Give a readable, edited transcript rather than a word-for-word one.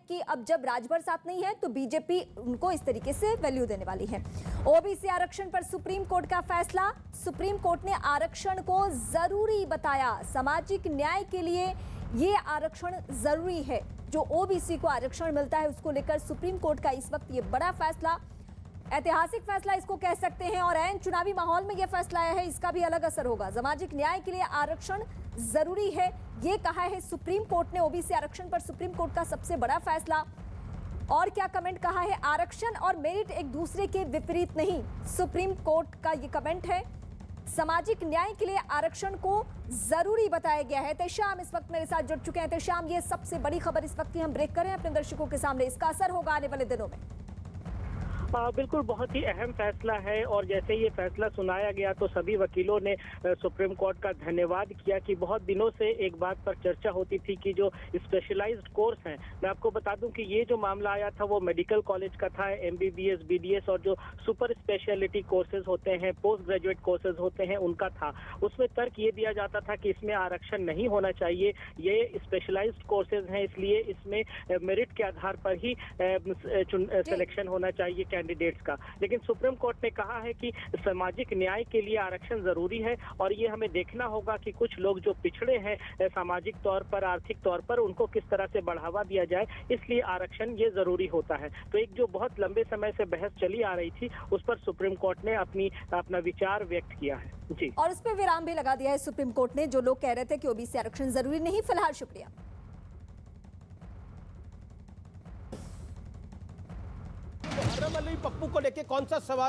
कि अब जब राजभर साथ नहीं है तो बीजेपी उनको इस तरीके से वैल्यू देने वाली है। ओबीसी आरक्षण पर सुप्रीम कोर्ट का फैसला। सुप्रीम कोर्ट ने आरक्षण को जरूरी बताया। सामाजिक न्याय के लिए ये आरक्षण जरूरी है। जो ओबीसी को आरक्षण मिलता है उसको लेकर सुप्रीम कोर्ट का इस वक्त ये बड़ा फैसला, ऐतिहासिक फैसला इसको कह सकते हैं। और ऐन चुनावी माहौल में यह फैसला आया है, इसका भी अलग असर होगा। सामाजिक न्याय के लिए आरक्षण जरूरी है, ये कहा है सुप्रीम कोर्ट ने। ओबीसी आरक्षण पर सुप्रीम कोर्ट का सबसे बड़ा फैसला। और क्या कमेंट कहा है? आरक्षण और मेरिट एक दूसरे के विपरीत नहीं, सुप्रीम कोर्ट का ये कमेंट है। सामाजिक न्याय के लिए आरक्षण को जरूरी बताया गया है। तेशाम इस वक्त मेरे साथ जुड़ चुके हैं। तेशाम, ये सबसे बड़ी खबर इस वक्त की हम ब्रेक करें अपने दर्शकों के सामने, इसका असर होगा आने वाले दिनों में। बिल्कुल, बहुत ही अहम फैसला है। और जैसे ये फैसला सुनाया गया तो सभी वकीलों ने सुप्रीम कोर्ट का धन्यवाद किया कि बहुत दिनों से एक बात पर चर्चा होती थी कि जो स्पेशलाइज्ड कोर्स हैं, मैं आपको बता दूं कि ये जो मामला आया था वो मेडिकल कॉलेज का था। एमबीबीएस, बीडीएस और जो सुपर स्पेशलिटी कोर्सेज होते हैं, पोस्ट ग्रेजुएट कोर्सेज होते हैं, उनका था। उसमें तर्क ये दिया जाता था कि इसमें आरक्षण नहीं होना चाहिए, ये स्पेशलाइज्ड कोर्सेज हैं, इसलिए इसमें मेरिट के आधार पर ही सिलेक्शन होना चाहिए कैंडिडेट्स का। लेकिन सुप्रीम कोर्ट ने कहा है कि सामाजिक न्याय के लिए आरक्षण जरूरी है और ये हमें देखना होगा कि कुछ लोग जो पिछड़े हैं सामाजिक तौर पर, आर्थिक तौर पर, उनको किस तरह से बढ़ावा दिया जाए, इसलिए आरक्षण ये जरूरी होता है। तो एक जो बहुत लंबे समय से बहस चली आ रही थी उस पर सुप्रीम कोर्ट ने अपना विचार व्यक्त किया है जी। और उस पर विराम भी लगा दिया है सुप्रीम कोर्ट ने। जो लोग कह रहे थे कि ओबीसी आरक्षण जरूरी नहीं, फिलहाल शुक्रिया। पप्पू को लेके कौन सा सवाल